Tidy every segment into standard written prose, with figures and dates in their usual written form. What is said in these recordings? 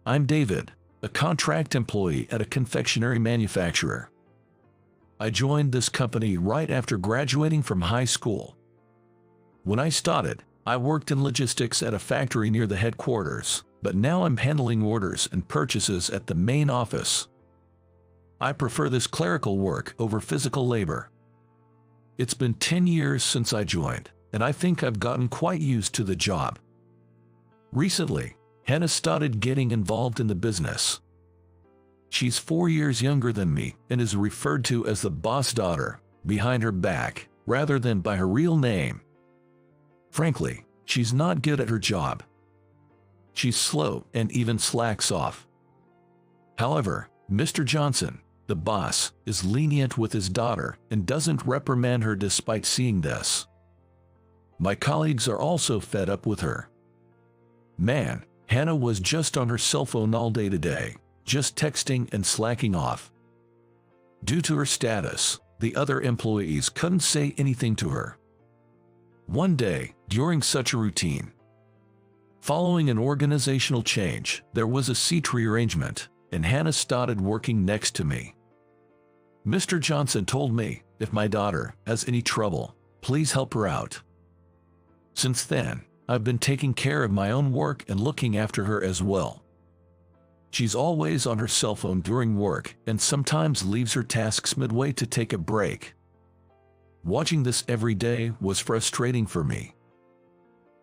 I'm David, a contract employee at a confectionery manufacturer. I joined this company right after graduating from high school. When I started, I worked in logistics at a factory near the headquarters, but now I'm handling orders and purchases at the main office. I prefer this clerical work over physical labor. It's been 10 years since I joined, and I think I've gotten quite used to the job. Recently, Hannah started getting involved in the business. She's 4 years younger than me and is referred to as the boss daughter behind her back rather than by her real name. Frankly, she's not good at her job. She's slow and even slacks off. However, Mr. Johnson, the boss, is lenient with his daughter and doesn't reprimand her despite seeing this. My colleagues are also fed up with her. Man, Hannah was just on her cell phone all day today, just texting and slacking off. Due to her status, the other employees couldn't say anything to her. One day, during such a routine, following an organizational change, there was a seat rearrangement, and Hannah started working next to me. Mr. Johnson told me, if my daughter has any trouble, please help her out. Since then, I've been taking care of my own work and looking after her as well. She's always on her cell phone during work and sometimes leaves her tasks midway to take a break. Watching this every day was frustrating for me.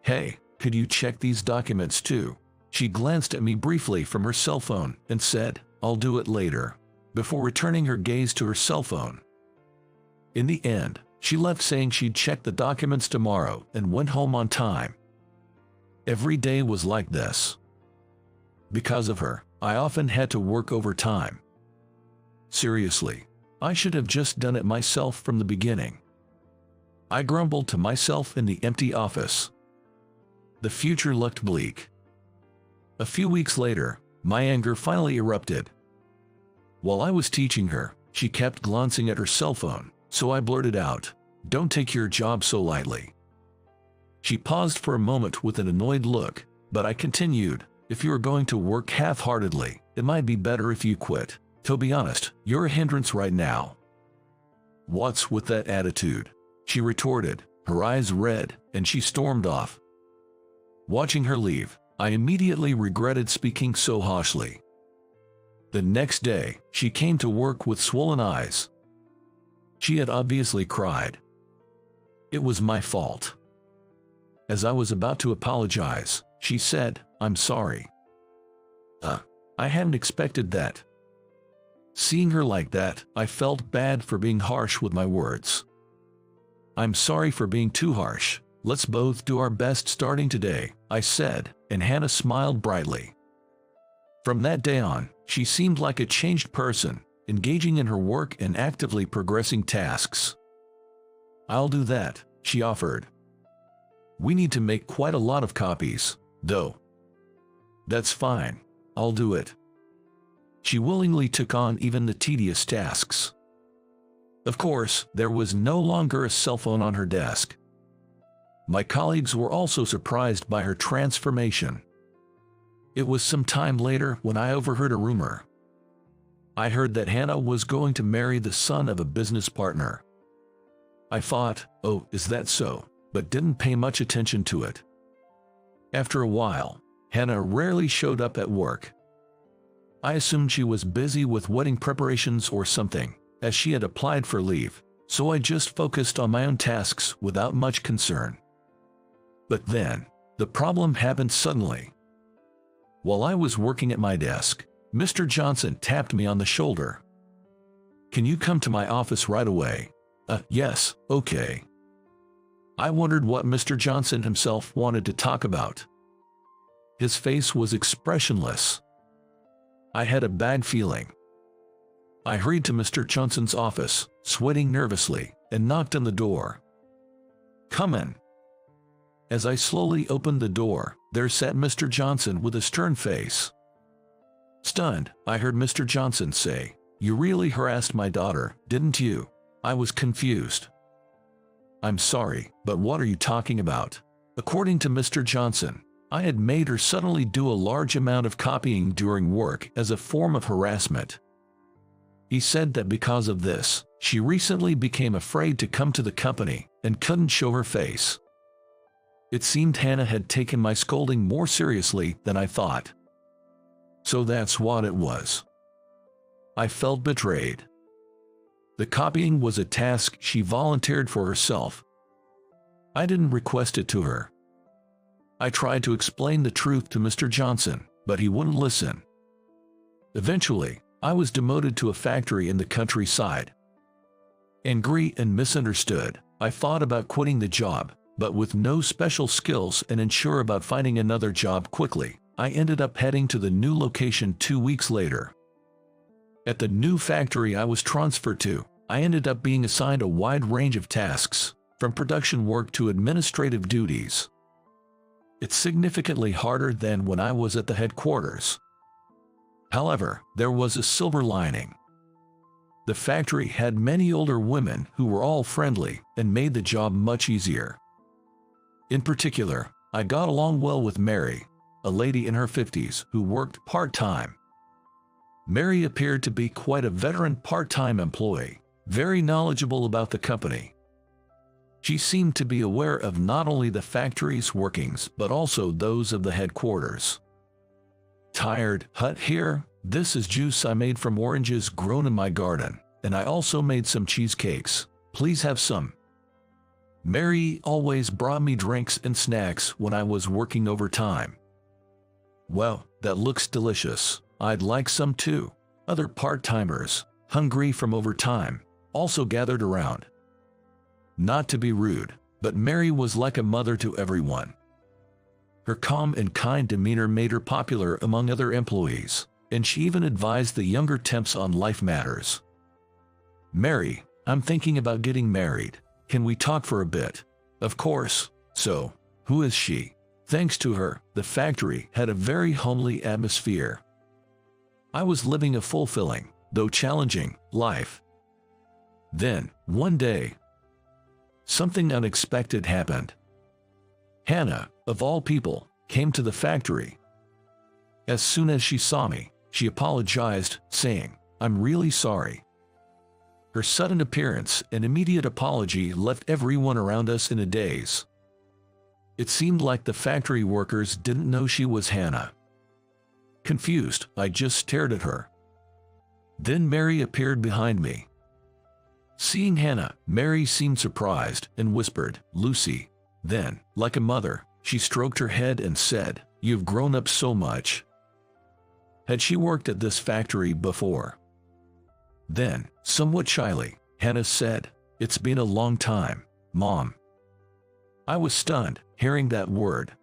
Hey, could you check these documents too? She glanced at me briefly from her cell phone and said, I'll do it later, before returning her gaze to her cell phone. In the end, she left saying she'd check the documents tomorrow and went home on time. Every day was like this. Because of her, I often had to work overtime. Seriously, I should have just done it myself from the beginning. I grumbled to myself in the empty office. The future looked bleak. A few weeks later, my anger finally erupted. While I was teaching her, she kept glancing at her cell phone, so I blurted out, "Don't take your job so lightly." She paused for a moment with an annoyed look, but I continued, "If you are going to work half-heartedly, it might be better if you quit. To be honest, you're a hindrance right now." "What's with that attitude?" she retorted, her eyes red, and she stormed off. Watching her leave, I immediately regretted speaking so harshly. The next day, she came to work with swollen eyes. She had obviously cried. It was my fault. As I was about to apologize, she said, "I'm sorry." I hadn't expected that. Seeing her like that, I felt bad for being harsh with my words. "I'm sorry for being too harsh. Let's both do our best starting today," I said, and Hannah smiled brightly. From that day on, she seemed like a changed person, engaging in her work and actively progressing tasks. "I'll do that," she offered. "We need to make quite a lot of copies, though." "That's fine. I'll do it." She willingly took on even the tedious tasks. Of course, there was no longer a cell phone on her desk. My colleagues were also surprised by her transformation. It was some time later when I overheard a rumor. I heard that Hannah was going to marry the son of a business partner. I thought, oh, is that so, but didn't pay much attention to it. After a while, Hannah rarely showed up at work. I assumed she was busy with wedding preparations or something, as she had applied for leave, so I just focused on my own tasks without much concern. But then, the problem happened suddenly. While I was working at my desk, Mr. Johnson tapped me on the shoulder. "Can you come to my office right away?" Yes, okay." I wondered what Mr. Johnson himself wanted to talk about. His face was expressionless. I had a bad feeling. I hurried to Mr. Johnson's office, sweating nervously, and knocked on the door. "Come in." As I slowly opened the door, there sat Mr. Johnson with a stern face. Stunned, I heard Mr. Johnson say, "You really harassed my daughter, didn't you?" I was confused. "I'm sorry, but what are you talking about?" According to Mr. Johnson, I had made her suddenly do a large amount of copying during work as a form of harassment. He said that because of this, she recently became afraid to come to the company and couldn't show her face. It seemed Hannah had taken my scolding more seriously than I thought. So that's what it was. I felt betrayed. The copying was a task she volunteered for herself. I didn't request it to her. I tried to explain the truth to Mr. Johnson, but he wouldn't listen. Eventually, I was demoted to a factory in the countryside. Angry and misunderstood, I thought about quitting the job, but with no special skills and unsure about finding another job quickly, I ended up heading to the new location 2 weeks later. At the new factory I was transferred to, I ended up being assigned a wide range of tasks, from production work to administrative duties. It's significantly harder than when I was at the headquarters. However, there was a silver lining. The factory had many older women who were all friendly and made the job much easier. In particular, I got along well with Mary, a lady in her 50s who worked part-time. Mary appeared to be quite a veteran part-time employee, very knowledgeable about the company. She seemed to be aware of not only the factory's workings but also those of the headquarters. Tired, hut here, this is juice I made from oranges grown in my garden, and I also made some cheesecakes. Please have some. Mary always brought me drinks and snacks when I was working overtime. Well, that looks delicious. I'd like some too. Other part-timers, hungry from overtime, also gathered around. Not to be rude, but Mary was like a mother to everyone. Her calm and kind demeanor made her popular among other employees, and she even advised the younger temps on life matters. "Mary, I'm thinking about getting married. Can we talk for a bit?" Of course. So, who is she? Thanks to her, the factory had a very homely atmosphere. I was living a fulfilling, though challenging, life. Then, one day, something unexpected happened. Hannah, of all people, came to the factory. As soon as she saw me, she apologized, saying, "I'm really sorry." Her sudden appearance and immediate apology left everyone around us in a daze. It seemed like the factory workers didn't know she was Hannah. Confused, I just stared at her. Then Mary appeared behind me. Seeing Hannah, Mary seemed surprised and whispered, "Lucy." Then, like a mother, she stroked her head and said, "You've grown up so much." Had she worked at this factory before? Then, somewhat shyly, Hannah said, "It's been a long time, Mom." I was stunned, hearing that word.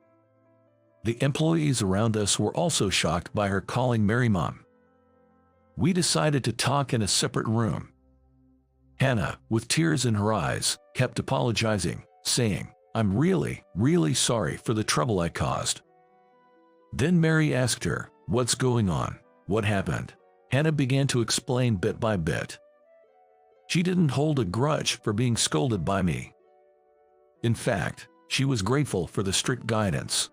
The employees around us were also shocked by her calling Mary Mom. We decided to talk in a separate room. Hannah, with tears in her eyes, kept apologizing, saying, "I'm really, really sorry for the trouble I caused." Then Mary asked her, "What's going on? What happened?" Hannah began to explain bit by bit. She didn't hold a grudge for being scolded by me. In fact, she was grateful for the strict guidance.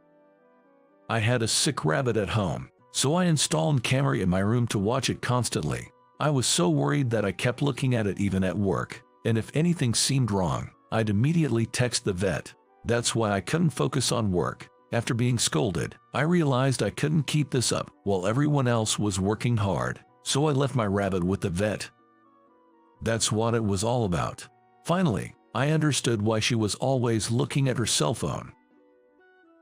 I had a sick rabbit at home, so I installed a camera in my room to watch it constantly. I was so worried that I kept looking at it even at work, and if anything seemed wrong, I'd immediately text the vet. That's why I couldn't focus on work. After being scolded, I realized I couldn't keep this up while everyone else was working hard, so I left my rabbit with the vet. That's what it was all about. Finally, I understood why she was always looking at her cell phone.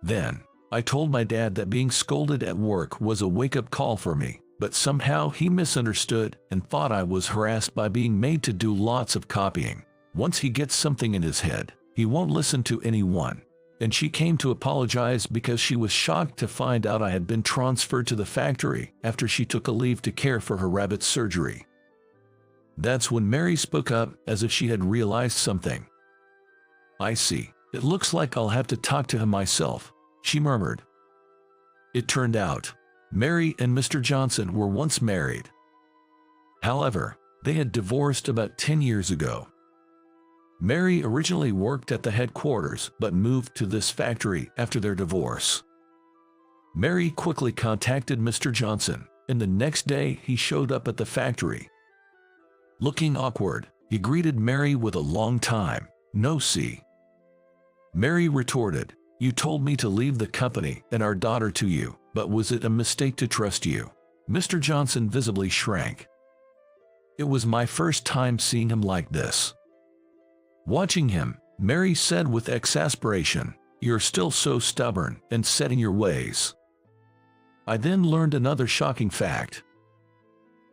Then, I told my dad that being scolded at work was a wake-up call for me, but somehow he misunderstood and thought I was harassed by being made to do lots of copying. Once he gets something in his head, he won't listen to anyone. And she came to apologize because she was shocked to find out I had been transferred to the factory after she took a leave to care for her rabbit's surgery. That's when Mary spoke up as if she had realized something. "I see. It looks like I'll have to talk to him myself," she murmured. It turned out, Mary and Mr. Johnson were once married. However, they had divorced about 10 years ago. Mary originally worked at the headquarters but moved to this factory after their divorce. Mary quickly contacted Mr. Johnson, and the next day he showed up at the factory. Looking awkward, he greeted Mary with a long time, "No see." Mary retorted, "You told me to leave the company and our daughter to you, but was it a mistake to trust you?" Mr. Johnson visibly shrank. It was my first time seeing him like this. Watching him, Mary said with exasperation, "You're still so stubborn and set in your ways." I then learned another shocking fact.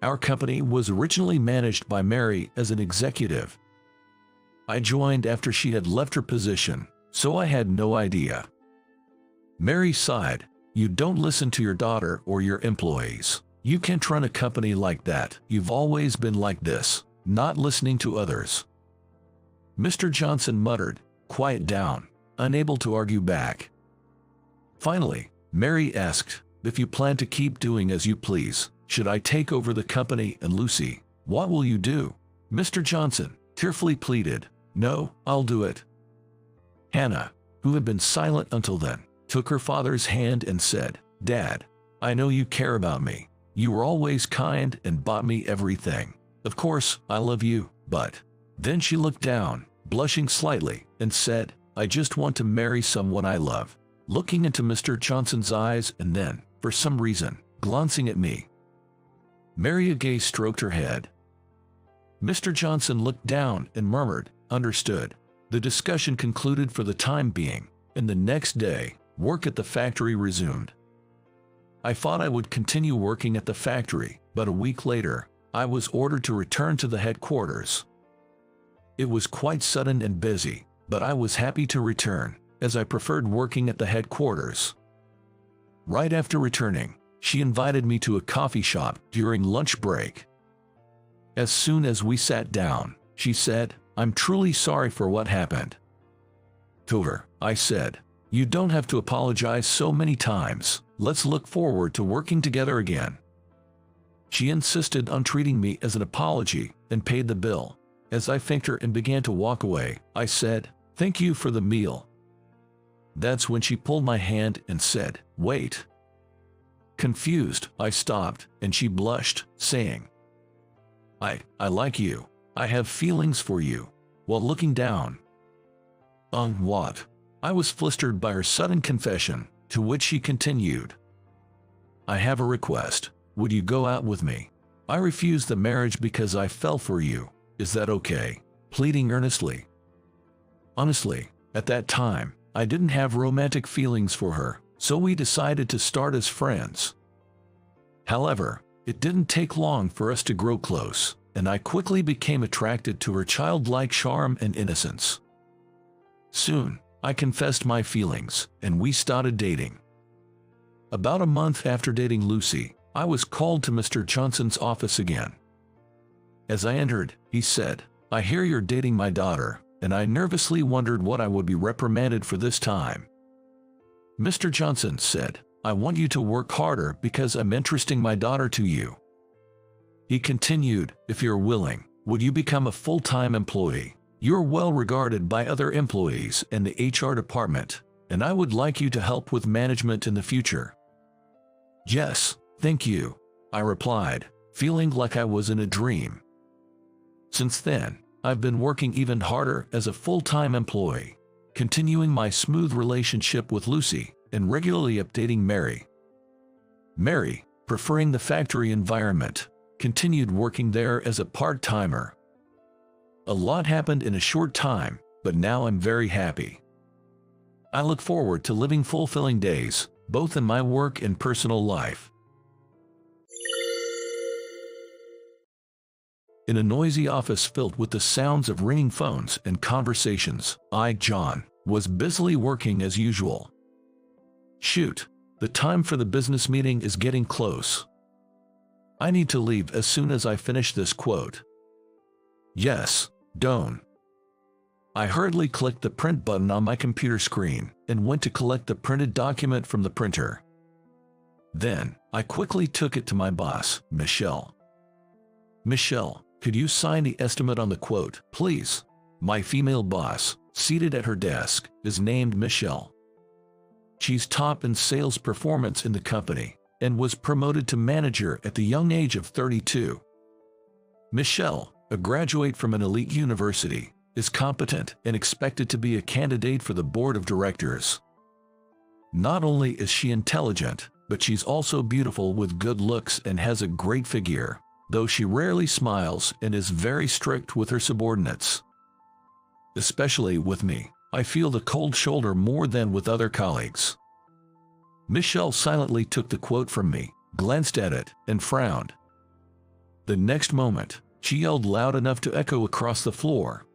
Our company was originally managed by Mary as an executive. I joined after she had left her position, so I had no idea. Mary sighed, "You don't listen to your daughter or your employees. You can't run a company like that. You've always been like this, not listening to others." Mr. Johnson muttered, "Quiet down," unable to argue back. Finally, Mary asked, "If you plan to keep doing as you please, should I take over the company and Lucy, what will you do?" Mr. Johnson tearfully pleaded, "No, I'll do it." Hannah, who had been silent until then, took her father's hand and said, "Dad, I know you care about me. You were always kind and bought me everything. Of course, I love you, but..." Then she looked down, blushing slightly, and said, "I just want to marry someone I love," looking into Mr. Johnson's eyes and then, for some reason, glancing at me. Mary again stroked her head. Mr. Johnson looked down and murmured, "Understood." The discussion concluded for the time being, and the next day, work at the factory resumed. I thought I would continue working at the factory, but a week later, I was ordered to return to the headquarters. It was quite sudden and busy, but I was happy to return, as I preferred working at the headquarters. Right after returning, she invited me to a coffee shop during lunch break. As soon as we sat down, she said, "I'm truly sorry for what happened." To her, I said, "You don't have to apologize so many times. Let's look forward to working together again." She insisted on treating me as an apology and paid the bill. As I thanked her and began to walk away, I said, "Thank you for the meal." That's when she pulled my hand and said, "Wait." Confused, I stopped, and she blushed, saying, I like you. I have feelings for you," while looking down. What? I was flustered by her sudden confession, to which she continued, "I have a request. Would you go out with me? I refused the marriage because I fell for you. Is that okay?" Pleading earnestly. Honestly, at that time, I didn't have romantic feelings for her, so we decided to start as friends. However, it didn't take long for us to grow close, and I quickly became attracted to her childlike charm and innocence. Soon, I confessed my feelings, and we started dating. About a month after dating Lucy, I was called to Mr. Johnson's office again. As I entered, he said, "I hear you're dating my daughter," and I nervously wondered what I would be reprimanded for this time. Mr. Johnson said, "I want you to work harder because I'm entrusting my daughter to you." He continued, "If you're willing, would you become a full-time employee? You're well regarded by other employees and the HR department, and I would like you to help with management in the future." "Yes, thank you," I replied, feeling like I was in a dream. Since then, I've been working even harder as a full-time employee, continuing my smooth relationship with Lucy and regularly updating Mary. Mary, preferring the factory environment, continued working there as a part-timer. A lot happened in a short time, but now I'm very happy. I look forward to living fulfilling days, both in my work and personal life. In a noisy office filled with the sounds of ringing phones and conversations, I, John, was busily working as usual. Shoot, the time for the business meeting is getting close. I need to leave as soon as I finish this quote. Yes, don't. I hurriedly clicked the print button on my computer screen and went to collect the printed document from the printer. Then, I quickly took it to my boss, Michelle. "Michelle, could you sign the estimate on the quote, please?" My female boss, seated at her desk, is named Michelle. She's top in sales performance in the company and was promoted to manager at the young age of 32. Michelle, a graduate from an elite university, is competent and expected to be a candidate for the board of directors. Not only is she intelligent, but she's also beautiful with good looks and has a great figure, though she rarely smiles and is very strict with her subordinates. Especially with me, I feel the cold shoulder more than with other colleagues. Michelle silently took the quote from me, glanced at it, and frowned. The next moment, she yelled loud enough to echo across the floor.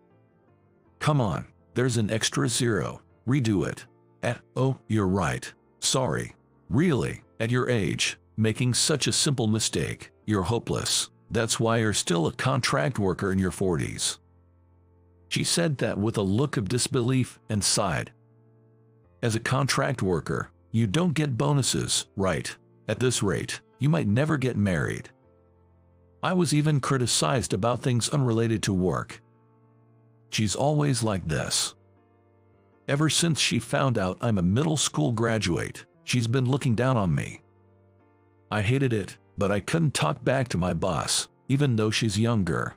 "Come on, there's an extra zero. Redo it." Oh, you're right. Sorry. Really, at your age, making such a simple mistake, you're hopeless. That's why you're still a contract worker in your 40s. She said that with a look of disbelief and sighed. As a contract worker, you don't get bonuses, right? At this rate, you might never get married. I was even criticized about things unrelated to work. She's always like this. Ever since she found out I'm a middle school graduate, she's been looking down on me. I hated it, but I couldn't talk back to my boss, even though she's younger.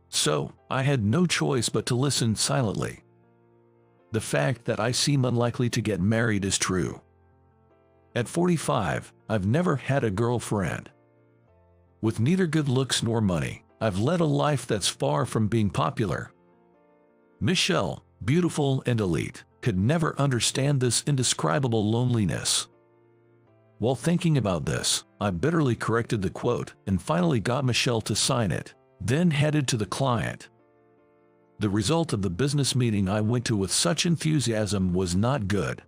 So, I had no choice but to listen silently. The fact that I seem unlikely to get married is true. At 45, I've never had a girlfriend. With neither good looks nor money, I've led a life that's far from being popular. Michelle, beautiful and elite, could never understand this indescribable loneliness. While thinking about this, I bitterly corrected the quote and finally got Michelle to sign it, then headed to the client. The result of the business meeting I went to with such enthusiasm was not good.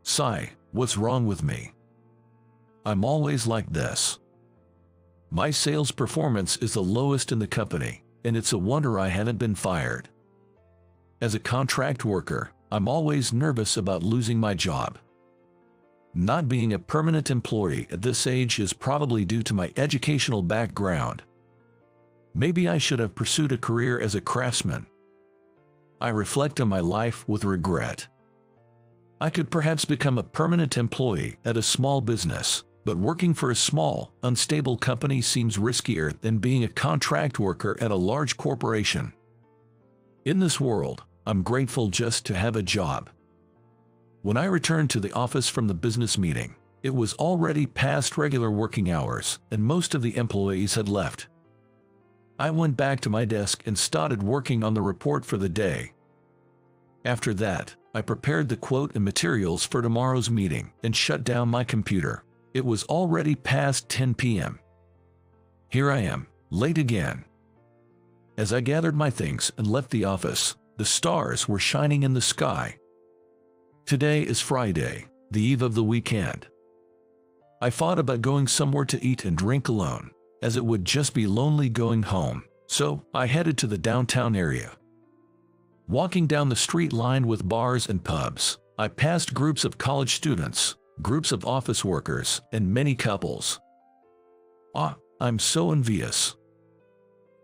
Sigh, what's wrong with me? I'm always like this. My sales performance is the lowest in the company, and it's a wonder I haven't been fired. As a contract worker, I'm always nervous about losing my job. Not being a permanent employee at this age is probably due to my educational background. Maybe I should have pursued a career as a craftsman. I reflect on my life with regret. I could perhaps become a permanent employee at a small business, but working for a small, unstable company seems riskier than being a contract worker at a large corporation. In this world, I'm grateful just to have a job. When I returned to the office from the business meeting, it was already past regular working hours and most of the employees had left. I went back to my desk and started working on the report for the day. After that, I prepared the quote and materials for tomorrow's meeting and shut down my computer. It was already past 10 p.m. Here I am, late again. As I gathered my things and left the office, the stars were shining in the sky. Today is Friday, the eve of the weekend. I thought about going somewhere to eat and drink alone, as it would just be lonely going home, so I headed to the downtown area. Walking down the street lined with bars and pubs, I passed groups of college students, groups of office workers, and many couples. I'm so envious.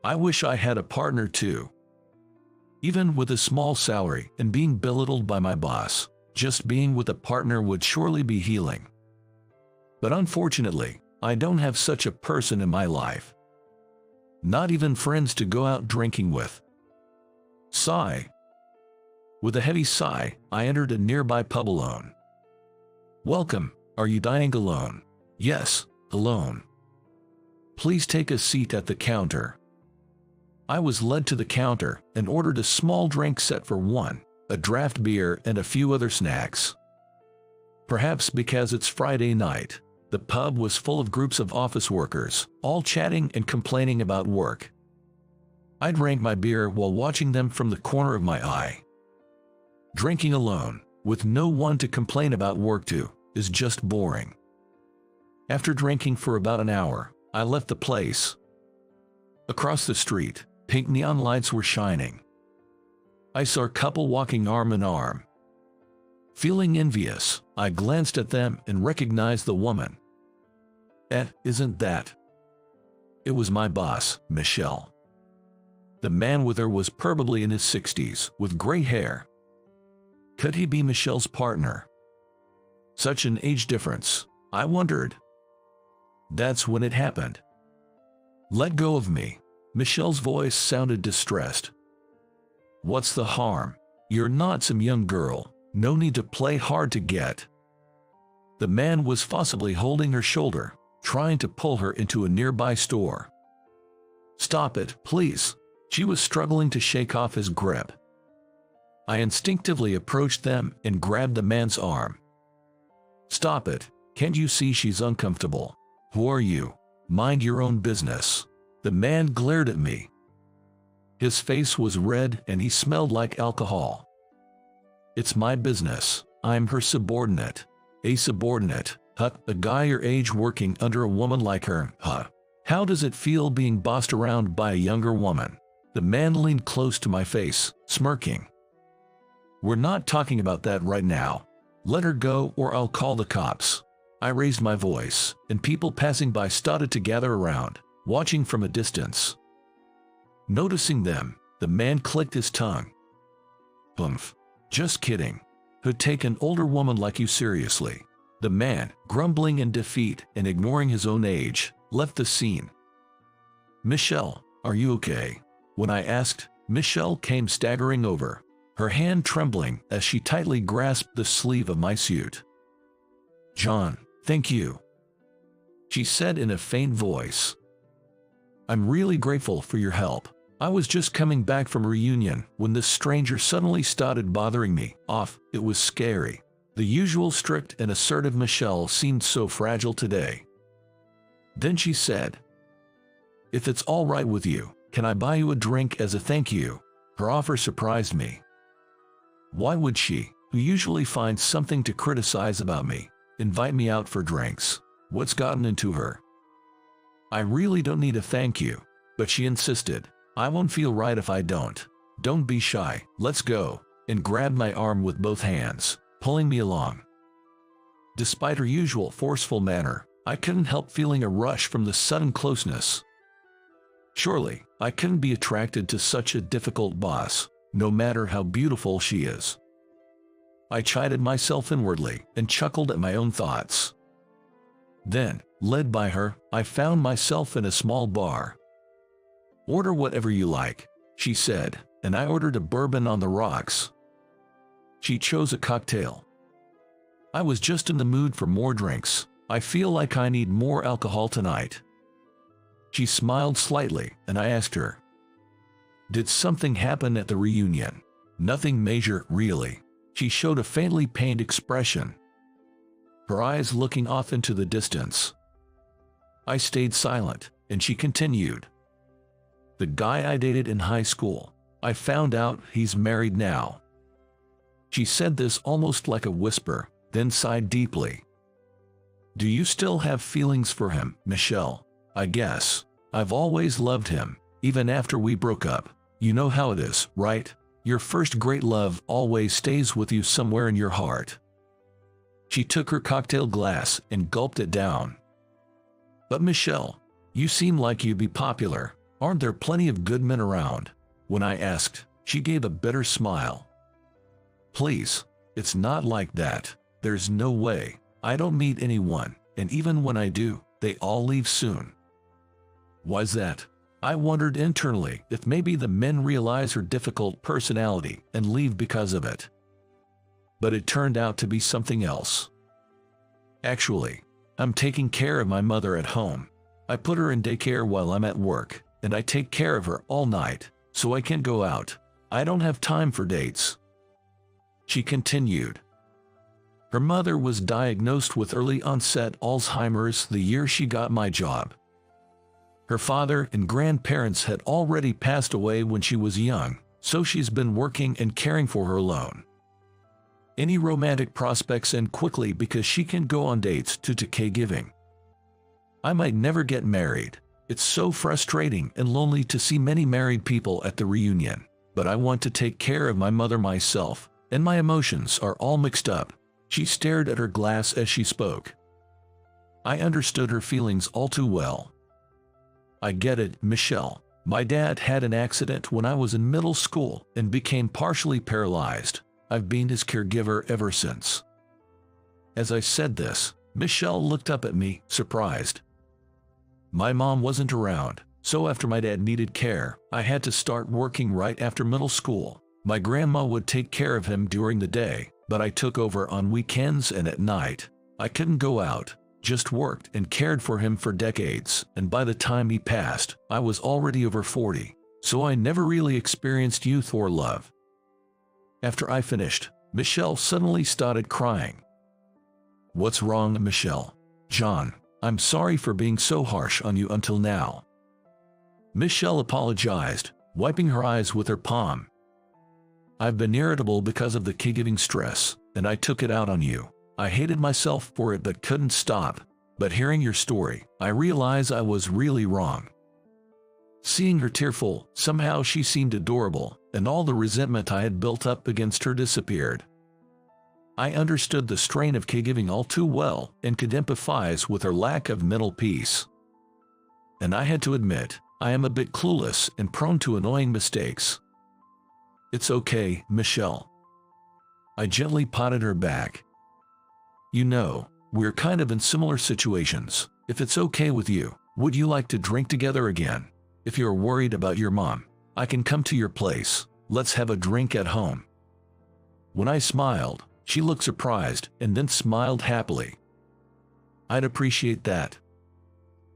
I wish I had a partner too. Even with a small salary and being belittled by my boss, just being with a partner would surely be healing. But unfortunately, I don't have such a person in my life. Not even friends to go out drinking with. Sigh. With a heavy sigh, I entered a nearby pub alone. "Welcome, are you dining alone?" "Yes, alone." "Please take a seat at the counter." I was led to the counter and ordered a small drink set for one, a draft beer and a few other snacks. Perhaps because it's Friday night, the pub was full of groups of office workers, all chatting and complaining about work. I drank my beer while watching them from the corner of my eye. Drinking alone, with no one to complain about work to, is just boring. After drinking for about an hour, I left the place. Across the street, pink neon lights were shining. I saw a couple walking arm in arm. Feeling envious, I glanced at them and recognized the woman. Isn't that? It was my boss, Michelle. The man with her was probably in his 60s, with gray hair. Could he be Michelle's partner? Such an age difference, I wondered. That's when it happened. Let go of me. Michelle's voice sounded distressed. What's the harm? You're not some young girl. No need to play hard to get. The man was forcibly holding her shoulder, trying to pull her into a nearby store. Stop it, please. She was struggling to shake off his grip. I instinctively approached them and grabbed the man's arm. Stop it. Can't you see she's uncomfortable? Who are you? Mind your own business. The man glared at me. His face was red and he smelled like alcohol. It's my business. I'm her subordinate. A subordinate? Huh? A guy your age working under a woman like her? Huh? How does it feel being bossed around by a younger woman? The man leaned close to my face, smirking. We're not talking about that right now. Let her go or I'll call the cops. I raised my voice, and people passing by started to gather around, watching from a distance. Noticing them, the man clicked his tongue. Humph. Just kidding. Who'd take an older woman like you seriously? The man, grumbling in defeat and ignoring his own age, left the scene. Michelle, are you okay? When I asked, Michelle came staggering over, her hand trembling as she tightly grasped the sleeve of my suit. John, thank you, she said in a faint voice. I'm really grateful for your help. I was just coming back from a reunion when this stranger suddenly started bothering me. It was scary. The usual strict and assertive Michelle seemed so fragile today. Then she said, if it's all right with you, can I buy you a drink as a thank you? Her offer surprised me. Why would she, who usually finds something to criticize about me, invite me out for drinks? What's gotten into her? I really don't need a thank you, but she insisted. I won't feel right if I don't. Don't be shy, let's go, and grabbed my arm with both hands, pulling me along. Despite her usual forceful manner, I couldn't help feeling a rush from the sudden closeness. Surely, I couldn't be attracted to such a difficult boss, no matter how beautiful she is. I chided myself inwardly and chuckled at my own thoughts. Then, led by her, I found myself in a small bar. Order whatever you like, she said, and I ordered a bourbon on the rocks. She chose a cocktail. I was just in the mood for more drinks. I feel like I need more alcohol tonight. She smiled slightly, and I asked her, did something happen at the reunion? Nothing major, really. She showed a faintly pained expression, her eyes looking off into the distance. I stayed silent, and she continued. The guy I dated in high school, I found out he's married now. She said this almost like a whisper, then sighed deeply. Do you still have feelings for him, Michelle? I guess. I've always loved him, even after we broke up. You know how it is, right? Your first great love always stays with you somewhere in your heart. She took her cocktail glass and gulped it down. But Michelle, you seem like you'd be popular. Aren't there plenty of good men around? When I asked, she gave a bitter smile. Please, it's not like that. There's no way. I don't meet anyone, and even when I do, they all leave soon. Why's that? I wondered internally if maybe the men realize her difficult personality and leave because of it. But it turned out to be something else. Actually, I'm taking care of my mother at home. I put her in daycare while I'm at work, and I take care of her all night, so I can't go out. I don't have time for dates. She continued. Her mother was diagnosed with early onset Alzheimer's the year she got my job. Her father and grandparents had already passed away when she was young, so she's been working and caring for her alone. Any romantic prospects end quickly because she can go on dates due to caregiving. I might never get married. It's so frustrating and lonely to see many married people at the reunion, but I want to take care of my mother myself, and my emotions are all mixed up. She stared at her glass as she spoke. I understood her feelings all too well. I get it, Michelle. My dad had an accident when I was in middle school and became partially paralyzed. I've been his caregiver ever since. As I said this, Michelle looked up at me, surprised. My mom wasn't around, so after my dad needed care, I had to start working right after middle school. My grandma would take care of him during the day, but I took over on weekends and at night. I couldn't go out, just worked and cared for him for decades, and by the time he passed, I was already over 40, so I never really experienced youth or love. After I finished, Michelle suddenly started crying. What's wrong, Michelle? John, I'm sorry for being so harsh on you until now. Michelle apologized, wiping her eyes with her palm. I've been irritable because of the caregiving stress, and I took it out on you. I hated myself for it but couldn't stop. But hearing your story, I realize I was really wrong. Seeing her tearful, somehow she seemed adorable, and all the resentment I had built up against her disappeared. I understood the strain of caregiving all too well and could empathize with her lack of mental peace. And I had to admit, I am a bit clueless and prone to annoying mistakes. It's okay, Michelle. I gently patted her back. You know, we're kind of in similar situations. If it's okay with you, would you like to drink together again? If you're worried about your mom, I can come to your place. Let's have a drink at home. When I smiled, she looked surprised and then smiled happily. I'd appreciate that.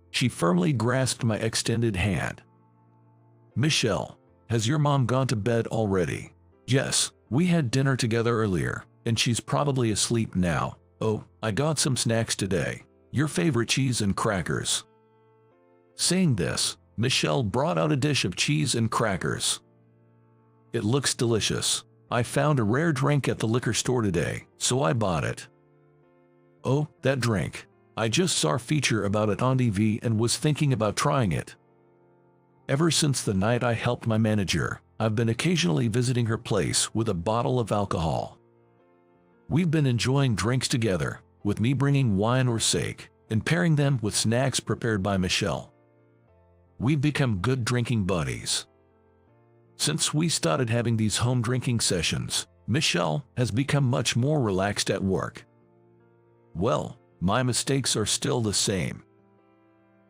She firmly grasped my extended hand. Michelle, has your mom gone to bed already? Yes, we had dinner together earlier, and she's probably asleep now. Oh, I got some snacks today. Your favorite cheese and crackers. Saying this, Michelle brought out a dish of cheese and crackers. It looks delicious. I found a rare drink at the liquor store today, so I bought it. Oh, that drink. I just saw a feature about it on TV and was thinking about trying it. Ever since the night I helped my manager, I've been occasionally visiting her place with a bottle of alcohol. We've been enjoying drinks together, with me bringing wine or sake, and pairing them with snacks prepared by Michelle. We've become good drinking buddies. Since we started having these home drinking sessions, Michelle has become much more relaxed at work. Well, my mistakes are still the same.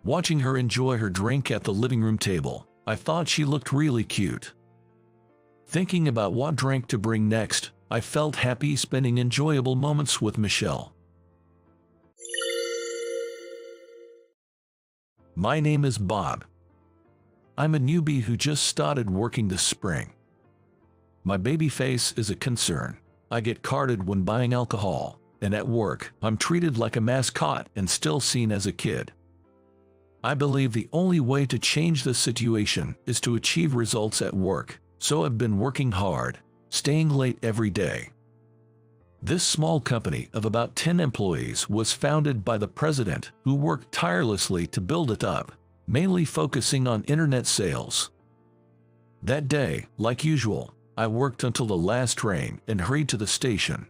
Watching her enjoy her drink at the living room table, I thought she looked really cute. Thinking about what drink to bring next, I felt happy spending enjoyable moments with Michelle. My name is Bob. I'm a newbie who just started working this spring. My baby face is a concern. I get carded when buying alcohol, and at work, I'm treated like a mascot and still seen as a kid. I believe the only way to change this situation is to achieve results at work, so I've been working hard, staying late every day. This small company of about 10 employees was founded by the president, who worked tirelessly to build it up, mainly focusing on internet sales. That day, like usual, I worked until the last train and hurried to the station.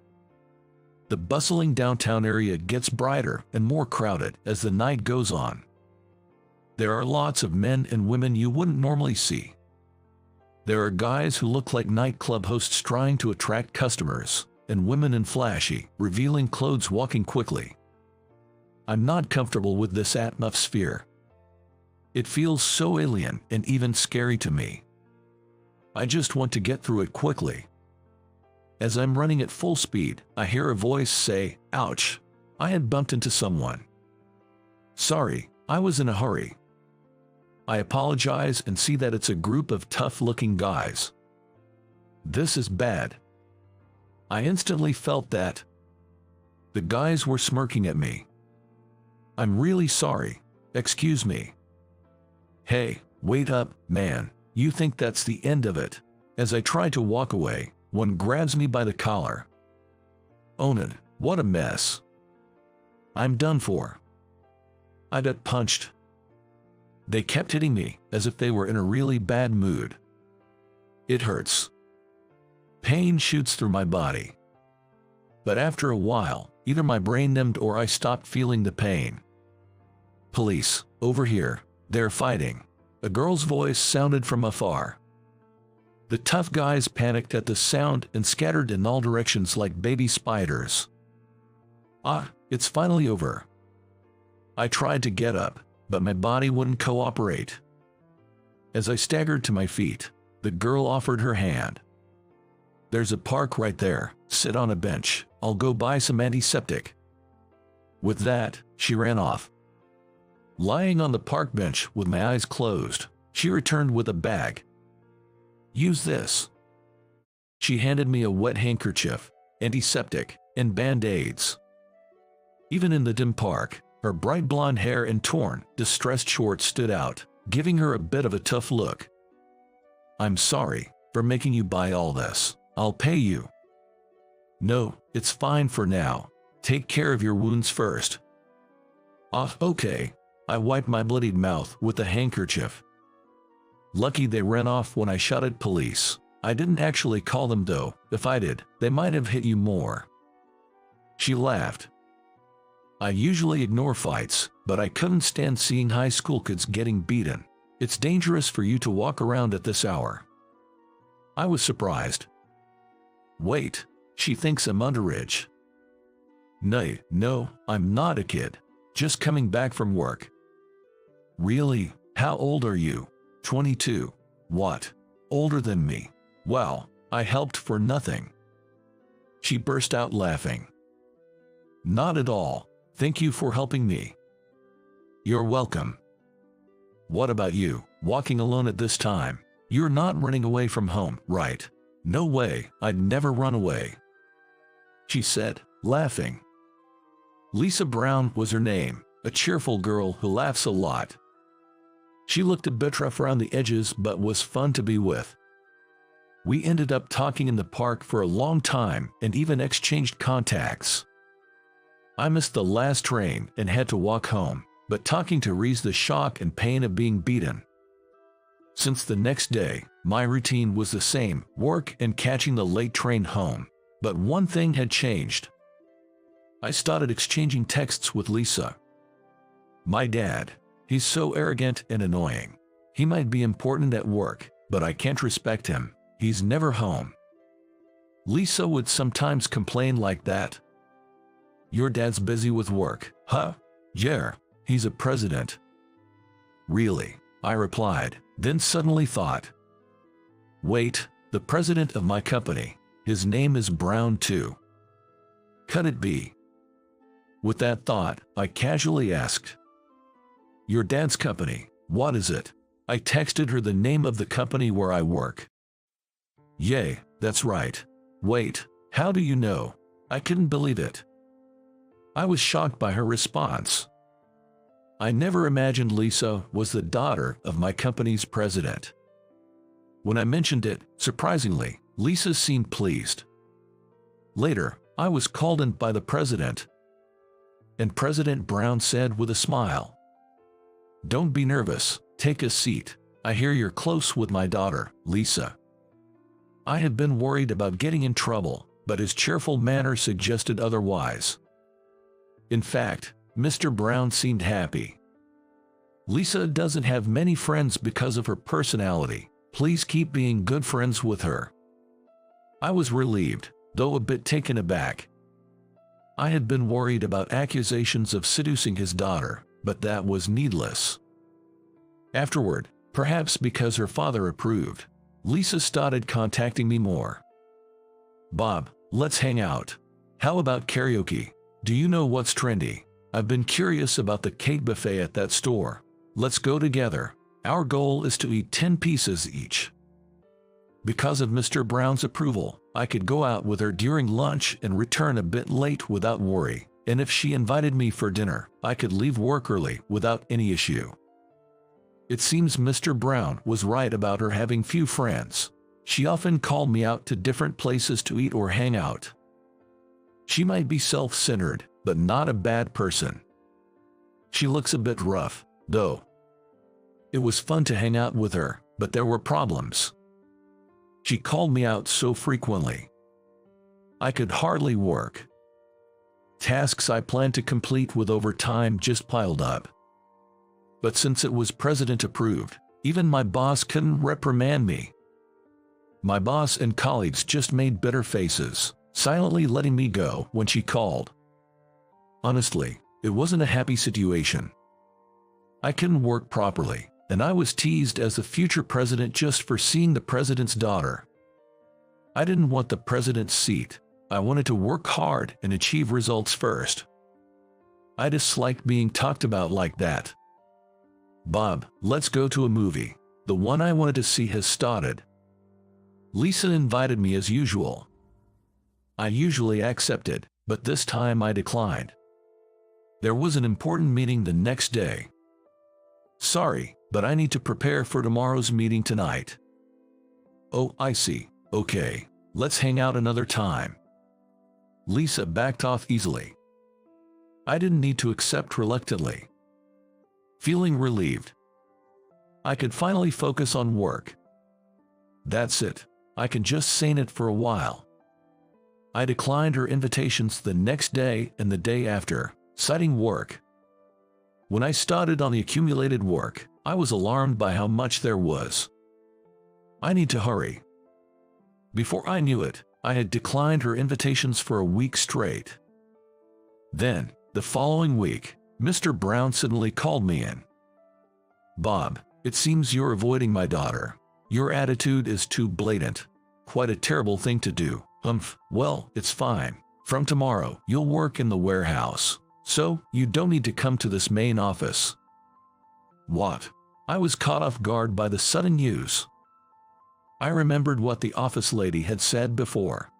The bustling downtown area gets brighter and more crowded as the night goes on. There are lots of men and women you wouldn't normally see. There are guys who look like nightclub hosts trying to attract customers, and women in flashy, revealing clothes walking quickly. I'm not comfortable with this atmosphere. It feels so alien and even scary to me. I just want to get through it quickly. As I'm running at full speed, I hear a voice say, "Ouch! I had bumped into someone. Sorry, I was in a hurry." I apologize and see that it's a group of tough-looking guys. This is bad. I instantly felt that. The guys were smirking at me. "I'm really sorry. Excuse me." "Hey, wait up, man. You think that's the end of it?" As I try to walk away, one grabs me by the collar. "Own it, what a mess. I'm done for." I got punched. They kept hitting me as if they were in a really bad mood. It hurts. Pain shoots through my body. But after a while, either my brain numbed or I stopped feeling the pain. "Police, over here, they're fighting." A girl's voice sounded from afar. The tough guys panicked at the sound and scattered in all directions like baby spiders. Ah, it's finally over. I tried to get up, but my body wouldn't cooperate. As I staggered to my feet, the girl offered her hand. There's a park right there. Sit on a bench. I'll go buy some antiseptic. With that, she ran off. Lying on the park bench with my eyes closed, she returned with a bag. Use this. She handed me a wet handkerchief, antiseptic, and band-aids. Even in the dim park, her bright blonde hair and torn, distressed shorts stood out, giving her a bit of a tough look. I'm sorry for making you buy all this. I'll pay you. No, it's fine for now. Take care of your wounds first. Okay. I wiped my bloodied mouth with the handkerchief. Lucky they ran off when I shouted police. I didn't actually call them though. If I did, they might have hit you more. She laughed. I usually ignore fights, but I couldn't stand seeing high school kids getting beaten. It's dangerous for you to walk around at this hour. I was surprised. Wait, she thinks I'm underage. No, I'm not a kid. Just coming back from work. Really? How old are you? 22. What? Older than me? Well, I helped for nothing. She burst out laughing. Not at all. Thank you for helping me. You're welcome. What about you, walking alone at this time? You're not running away from home, right? No way, I'd never run away. She said, laughing. Lisa Brown was her name, a cheerful girl who laughs a lot. She looked a bit rough around the edges but was fun to be with. We ended up talking in the park for a long time and even exchanged contacts. I missed the last train and had to walk home, but talking to her eased the shock and pain of being beaten. Since the next day, my routine was the same, work and catching the late train home. But one thing had changed. I started exchanging texts with Lisa. My dad, he's so arrogant and annoying. He might be important at work, but I can't respect him. He's never home. Lisa would sometimes complain like that. Your dad's busy with work, huh? Yeah, he's a president. Really? I replied, then suddenly thought. Wait, the president of my company. His name is Brown too. Could it be? With that thought, I casually asked. Your dad's company, what is it? I texted her the name of the company where I work. Yay, that's right. Wait, how do you know? I couldn't believe it. I was shocked by her response. I never imagined Lisa was the daughter of my company's president. When I mentioned it, surprisingly, Lisa seemed pleased. Later, I was called in by the president, and President Brown said with a smile, "Don't be nervous, take a seat. I hear you're close with my daughter, Lisa." I had been worried about getting in trouble, but his cheerful manner suggested otherwise. In fact, Mr. Brown seemed happy. Lisa doesn't have many friends because of her personality. Please keep being good friends with her. I was relieved, though a bit taken aback. I had been worried about accusations of seducing his daughter, but that was needless. Afterward, perhaps because her father approved, Lisa started contacting me more. Bob, let's hang out. How about karaoke? Do you know what's trendy? I've been curious about the cake buffet at that store. Let's go together. Our goal is to eat 10 pieces each. Because of Mr. Brown's approval, I could go out with her during lunch and return a bit late without worry, and if she invited me for dinner, I could leave work early without any issue. It seems Mr. Brown was right about her having few friends. She often called me out to different places to eat or hang out. She might be self-centered, but not a bad person. She looks a bit rough, though. It was fun to hang out with her, but there were problems. She called me out so frequently. I could hardly work. Tasks I planned to complete with overtime just piled up. But since it was president approved, even my boss couldn't reprimand me. My boss and colleagues just made bitter faces, silently letting me go when she called. Honestly, it wasn't a happy situation. I couldn't work properly, and I was teased as the future president just for seeing the president's daughter. I didn't want the president's seat. I wanted to work hard and achieve results first. I disliked being talked about like that. "Bob, let's go to a movie. The one I wanted to see has started." Lisa invited me as usual. I usually accepted, but this time I declined. There was an important meeting the next day. "Sorry, but I need to prepare for tomorrow's meeting tonight." "Oh, I see. Okay, let's hang out another time." Lisa backed off easily. I didn't need to accept reluctantly. Feeling relieved, I could finally focus on work. That's it. I can just sane it for a while. I declined her invitations the next day and the day after, citing work. When I started on the accumulated work, I was alarmed by how much there was. I need to hurry. Before I knew it, I had declined her invitations for a week straight. Then, the following week, Mr. Brown suddenly called me in. "Bob, it seems you're avoiding my daughter. Your attitude is too blatant. Quite a terrible thing to do." Well, it's fine. From tomorrow, you'll work in the warehouse, so you don't need to come to this main office." What? I was caught off guard by the sudden news. I remembered what the office lady had said before.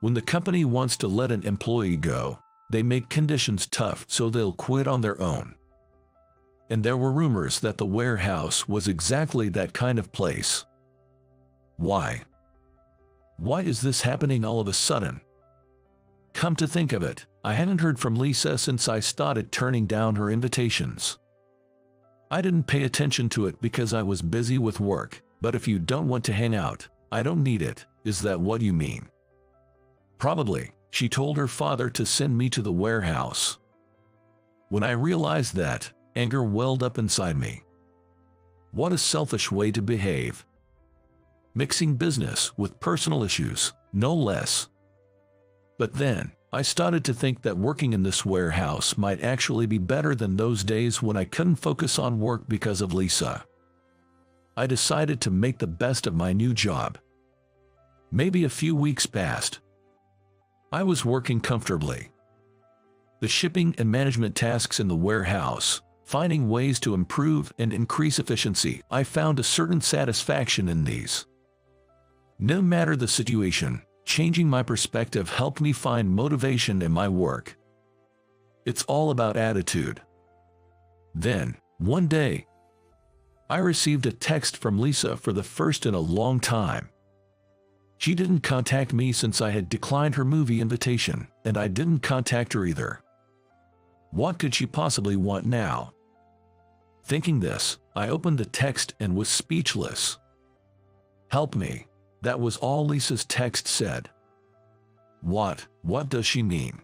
When the company wants to let an employee go, they make conditions tough so they'll quit on their own. And there were rumors that the warehouse was exactly that kind of place. Why? Why is this happening all of a sudden? Come to think of it, I hadn't heard from Lisa since I started turning down her invitations. I didn't pay attention to it because I was busy with work, but if you don't want to hang out, I don't need it. Is that what you mean? Probably. She told her father to send me to the warehouse. When I realized that, anger welled up inside me. What a selfish way to behave. Mixing business with personal issues, no less. But then, I started to think that working in this warehouse might actually be better than those days when I couldn't focus on work because of Lisa. I decided to make the best of my new job. Maybe a few weeks passed. I was working comfortably. The shipping and management tasks in the warehouse, finding ways to improve and increase efficiency, I found a certain satisfaction in these. No matter the situation, changing my perspective helped me find motivation in my work. It's all about attitude. Then, one day, I received a text from Lisa for the first in a long time. She didn't contact me since I had declined her movie invitation, and I didn't contact her either. What could she possibly want now? Thinking this, I opened the text and was speechless. "Help me." That was all Lisa's text said. What does she mean?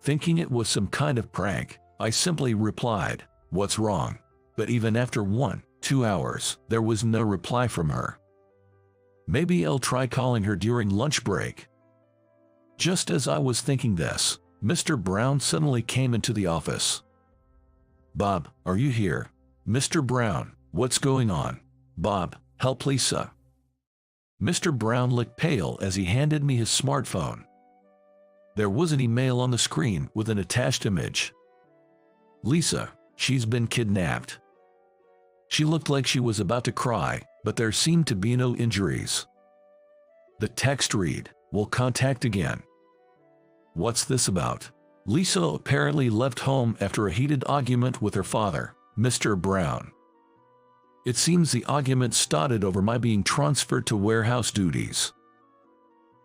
Thinking it was some kind of prank, I simply replied, "What's wrong?" But even after 1-2 hours, there was no reply from her. Maybe I'll try calling her during lunch break. Just as I was thinking this, Mr. Brown suddenly came into the office. "Bob, are you here?" "Mr. Brown, what's going on?" "Bob, help Lisa." Mr. Brown looked pale as he handed me his smartphone. There was an email on the screen with an attached image. "Lisa, she's been kidnapped." She looked like she was about to cry, but there seemed to be no injuries. The text read, "We'll contact again." What's this about? Lisa apparently left home after a heated argument with her father, Mr. Brown. It seems the argument started over my being transferred to warehouse duties.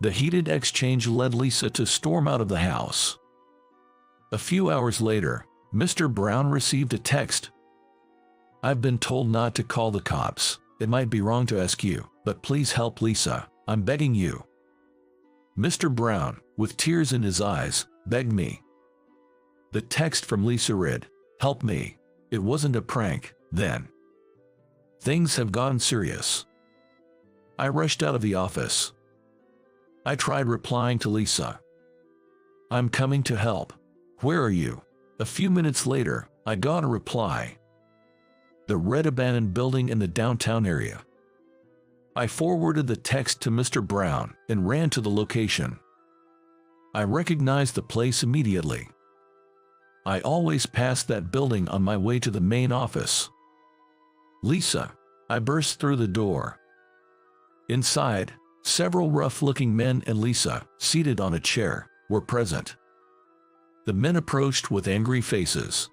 The heated exchange led Lisa to storm out of the house. A few hours later, Mr. Brown received a text. "I've been told not to call the cops. It might be wrong to ask you, but please help Lisa. I'm begging you." Mr. Brown, with tears in his eyes, begged me. The text from Lisa read, "Help me. It wasn't a prank, then. Things have gotten serious." I rushed out of the office. I tried replying to Lisa. "I'm coming to help." Where are you? A few minutes later, I got a reply. The red abandoned building in the downtown area. I forwarded the text to Mr. Brown and ran to the location. I recognized the place immediately. I always passed that building on my way to the main office. Lisa, I burst through the door. Inside, several rough-looking men and Lisa, seated on a chair, were present. The men approached with angry faces.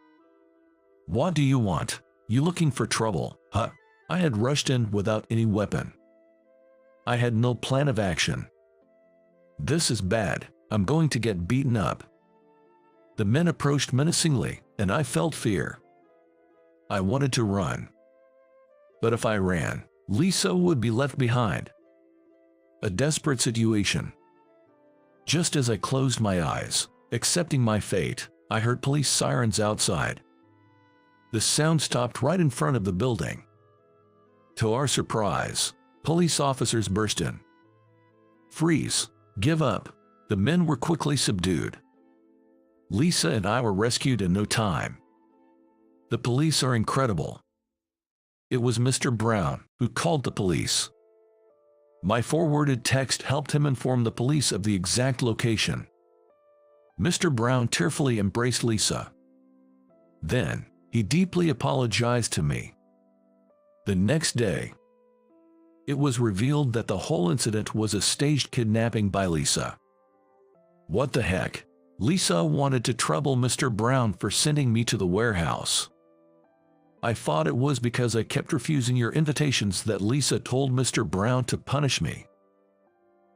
What do you want? You looking for trouble, huh? I had rushed in without any weapon. I had no plan of action. This is bad. I'm going to get beaten up. The men approached menacingly, and I felt fear. I wanted to run. But if I ran, Lisa would be left behind. A desperate situation. Just as I closed my eyes, accepting my fate, I heard police sirens outside. The sound stopped right in front of the building. To our surprise, police officers burst in. Freeze! Give up! The men were quickly subdued. Lisa and I were rescued in no time. The police are incredible. It was Mr. Brown who called the police. My forwarded text helped him inform the police of the exact location. Mr. Brown tearfully embraced Lisa. Then, he deeply apologized to me. The next day, it was revealed that the whole incident was a staged kidnapping by Lisa. What the heck? Lisa wanted to trouble Mr. Brown for sending me to the warehouse. I thought it was because I kept refusing your invitations that Lisa told Mr. Brown to punish me.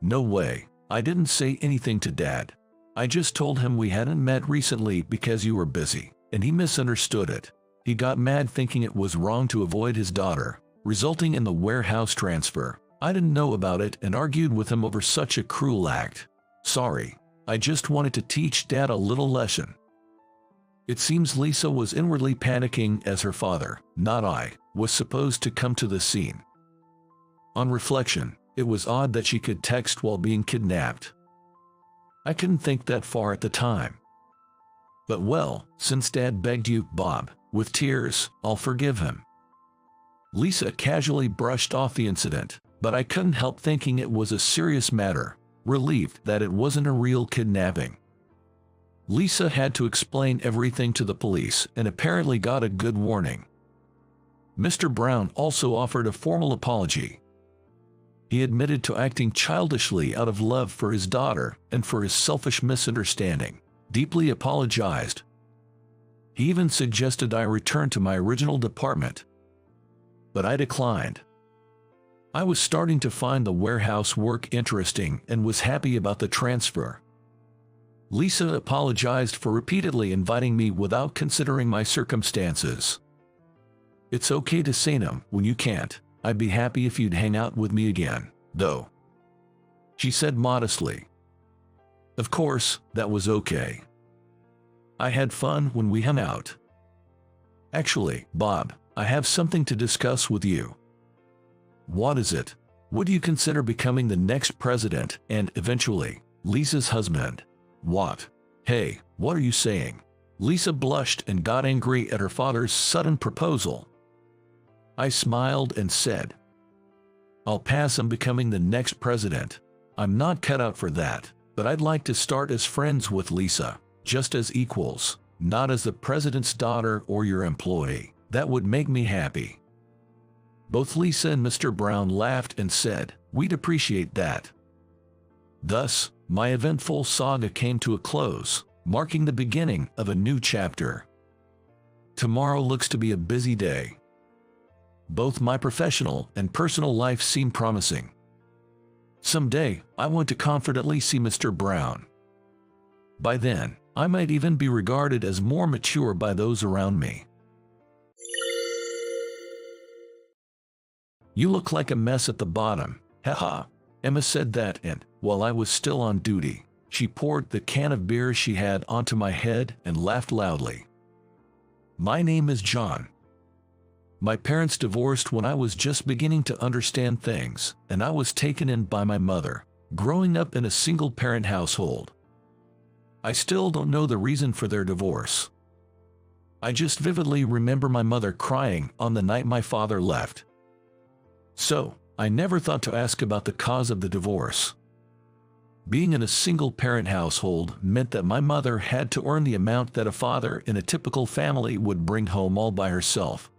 No way, I didn't say anything to Dad. I just told him we hadn't met recently because you were busy, and he misunderstood it. He got mad thinking it was wrong to avoid his daughter, resulting in the warehouse transfer. I didn't know about it and argued with him over such a cruel act. Sorry, I just wanted to teach Dad a little lesson. It seems Lisa was inwardly panicking as her father, not I, was supposed to come to the scene. On reflection, it was odd that she could text while being kidnapped. I couldn't think that far at the time. But well, since Dad begged you, Bob, with tears, I'll forgive him. Lisa casually brushed off the incident, but I couldn't help thinking it was a serious matter, relieved that it wasn't a real kidnapping. Lisa had to explain everything to the police and apparently got a good warning. Mr. Brown also offered a formal apology. He admitted to acting childishly out of love for his daughter and for his selfish misunderstanding, deeply apologized. He even suggested I return to my original department. But I declined. I was starting to find the warehouse work interesting and was happy about the transfer. Lisa apologized for repeatedly inviting me without considering my circumstances. It's okay to say no when you can't. I'd be happy if you'd hang out with me again, though, she said modestly. Of course, that was okay. I had fun when we hung out. Actually, Bob, I have something to discuss with you. What is it? Would you consider becoming the next president and, eventually, Lisa's husband? What? Hey, what are you saying? Lisa blushed and got angry at her father's sudden proposal. I smiled and said, I'll pass on becoming the next president. I'm not cut out for that, but I'd like to start as friends with Lisa, just as equals, not as the president's daughter or your employee. That would make me happy. Both Lisa and Mr. Brown laughed and said, we'd appreciate that. Thus, my eventful saga came to a close, marking the beginning of a new chapter. Tomorrow looks to be a busy day. Both my professional and personal life seem promising. Someday, I want to confidently see Mr. Brown. By then, I might even be regarded as more mature by those around me. You look like a mess at the bottom, haha. Emma said that, and, while I was still on duty, she poured the can of beer she had onto my head and laughed loudly. My name is John. My parents divorced when I was just beginning to understand things, and I was taken in by my mother, growing up in a single-parent household. I still don't know the reason for their divorce. I just vividly remember my mother crying on the night my father left. So, I never thought to ask about the cause of the divorce. Being in a single-parent household meant that my mother had to earn the amount that a father in a typical family would bring home all by herself.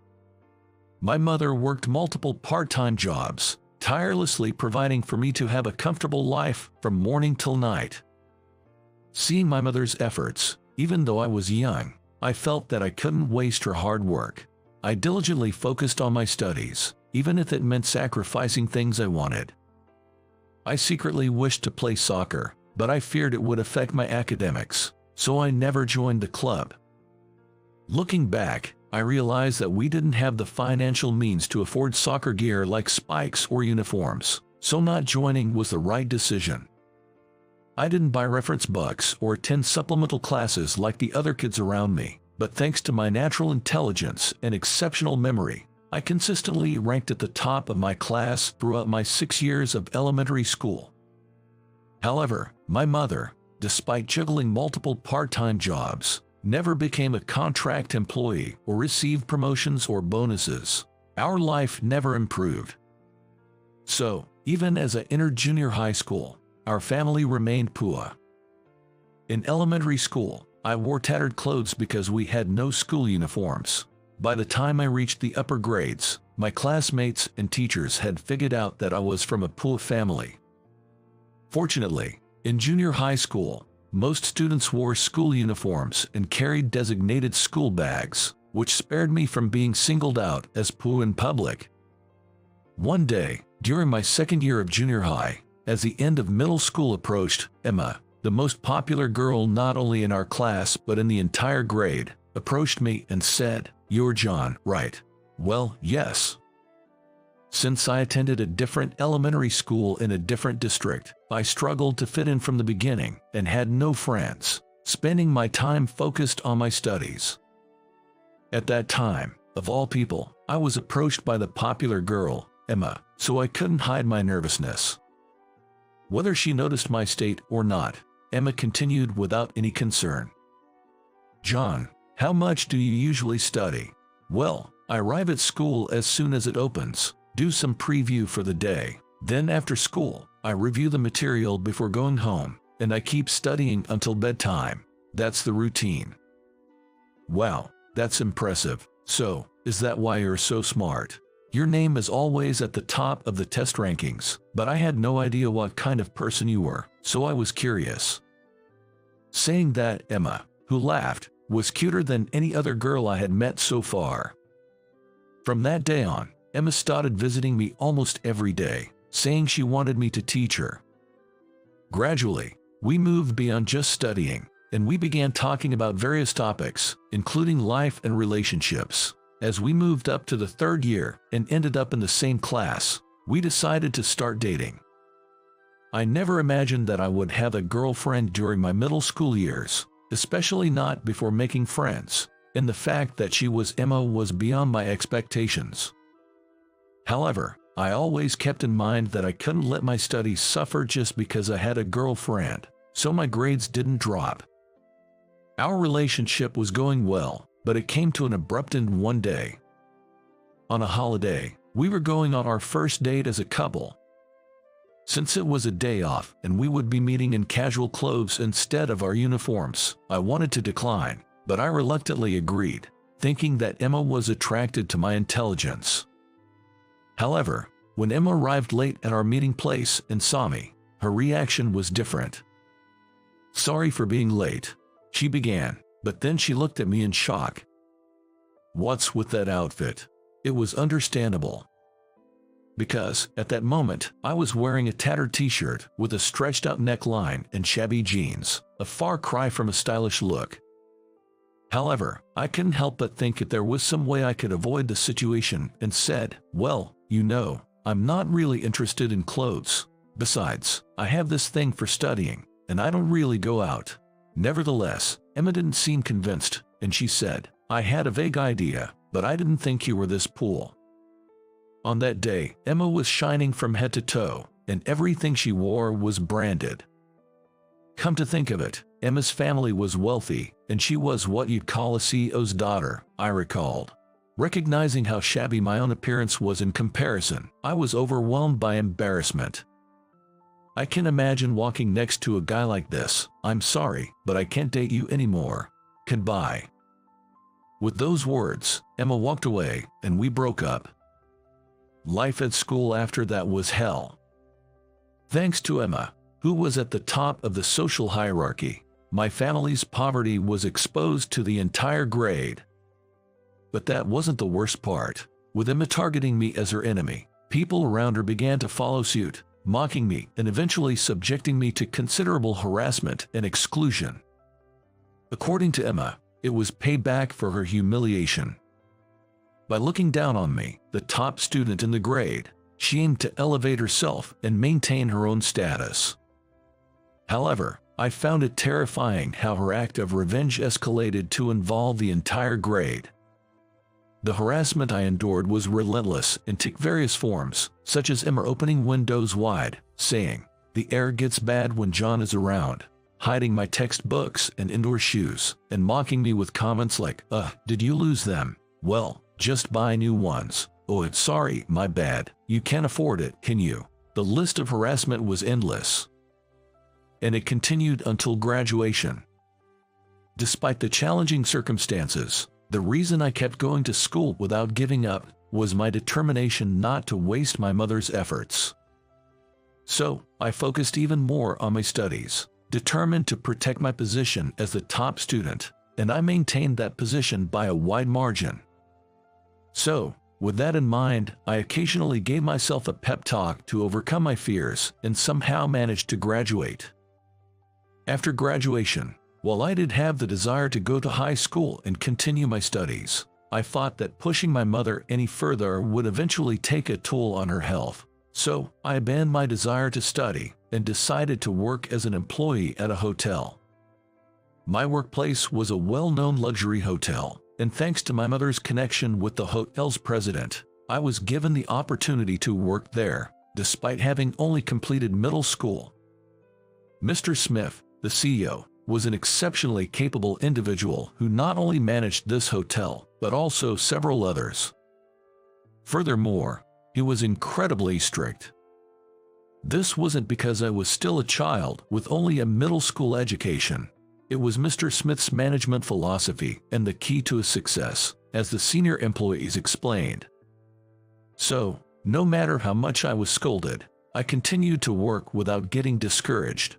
My mother worked multiple part-time jobs, tirelessly providing for me to have a comfortable life from morning till night. Seeing my mother's efforts, even though I was young, I felt that I couldn't waste her hard work. I diligently focused on my studies, even if it meant sacrificing things I wanted. I secretly wished to play soccer, but I feared it would affect my academics, so I never joined the club. Looking back, I realized that we didn't have the financial means to afford soccer gear like spikes or uniforms, so not joining was the right decision. I didn't buy reference books or attend supplemental classes like the other kids around me, but thanks to my natural intelligence and exceptional memory, I consistently ranked at the top of my class throughout my 6 years of elementary school. However, my mother, despite juggling multiple part-time jobs, never became a contract employee or received promotions or bonuses. Our life never improved. So, even as I entered junior high school, our family remained poor. In elementary school, I wore tattered clothes because we had no school uniforms. By the time I reached the upper grades, my classmates and teachers had figured out that I was from a poor family. Fortunately, in junior high school, most students wore school uniforms and carried designated school bags, which spared me from being singled out as poor in public. One day, during my second year of junior high, as the end of middle school approached, Emma, the most popular girl not only in our class but in the entire grade, approached me and said, "You're John, right?" Well, yes. Since I attended a different elementary school in a different district, I struggled to fit in from the beginning and had no friends, spending my time focused on my studies. At that time, of all people, I was approached by the popular girl, Emma, so I couldn't hide my nervousness. Whether she noticed my state or not, Emma continued without any concern. "John, how much do you usually study?" "Well, I arrive at school as soon as it opens, do some preview for the day. Then after school, I review the material before going home, and I keep studying until bedtime. That's the routine." "Wow, that's impressive. So, is that why you're so smart? Your name is always at the top of the test rankings, but I had no idea what kind of person you were, so I was curious." Saying that, Emma, who laughed, was cuter than any other girl I had met so far. From that day on, Emma started visiting me almost every day, saying she wanted me to teach her. Gradually, we moved beyond just studying, and we began talking about various topics, including life and relationships. As we moved up to the third year and ended up in the same class, we decided to start dating. I never imagined that I would have a girlfriend during my middle school years, especially not before making friends, and the fact that she was Emma was beyond my expectations. However, I always kept in mind that I couldn't let my studies suffer just because I had a girlfriend, so my grades didn't drop. Our relationship was going well, but it came to an abrupt end one day. On a holiday, we were going on our first date as a couple. Since it was a day off and we would be meeting in casual clothes instead of our uniforms, I wanted to decline, but I reluctantly agreed, thinking that Emma was attracted to my intelligence. However, when Emma arrived late at our meeting place and saw me, her reaction was different. "Sorry for being late," she began, but then she looked at me in shock. "What's with that outfit?" It was understandable. Because, at that moment, I was wearing a tattered t-shirt with a stretched-out neckline and shabby jeans, a far cry from a stylish look. However, I couldn't help but think if there was some way I could avoid the situation and said, "Well, you know, I'm not really interested in clothes. Besides, I have this thing for studying, and I don't really go out." Nevertheless, Emma didn't seem convinced, and she said, "I had a vague idea, but I didn't think you were this cool." On that day, Emma was shining from head to toe, and everything she wore was branded. Come to think of it, Emma's family was wealthy, and she was what you'd call a CEO's daughter, I recalled. Recognizing how shabby my own appearance was in comparison, I was overwhelmed by embarrassment. I can imagine walking next to a guy like this. I'm sorry, but I can't date you anymore. Goodbye. With those words, Emma walked away, and we broke up. Life at school after that was hell. Thanks to Emma, who was at the top of the social hierarchy, my family's poverty was exposed to the entire grade. But that wasn't the worst part. With Emma targeting me as her enemy, people around her began to follow suit, mocking me and eventually subjecting me to considerable harassment and exclusion. According to Emma, it was payback for her humiliation. By looking down on me, the top student in the grade, she aimed to elevate herself and maintain her own status. However, I found it terrifying how her act of revenge escalated to involve the entire grade. The harassment I endured was relentless and took various forms, such as Emma opening windows wide, saying, "The air gets bad when John is around," hiding my textbooks and indoor shoes, and mocking me with comments like, did you lose them? Well, just buy new ones. Oh, it's sorry, my bad. You can't afford it, can you?" The list of harassment was endless. And it continued until graduation. Despite the challenging circumstances, the reason I kept going to school without giving up was my determination not to waste my mother's efforts. So, I focused even more on my studies, determined to protect my position as the top student, and I maintained that position by a wide margin. So, with that in mind, I occasionally gave myself a pep talk to overcome my fears and somehow managed to graduate. After graduation, while I did have the desire to go to high school and continue my studies, I thought that pushing my mother any further would eventually take a toll on her health. So, I abandoned my desire to study and decided to work as an employee at a hotel. My workplace was a well-known luxury hotel, and thanks to my mother's connection with the hotel's president, I was given the opportunity to work there, despite having only completed middle school. Mr. Smith, the CEO, was an exceptionally capable individual who not only managed this hotel, but also several others. Furthermore, he was incredibly strict. This wasn't because I was still a child with only a middle school education. It was Mr. Smith's management philosophy and the key to his success, as the senior employees explained. So, no matter how much I was scolded, I continued to work without getting discouraged.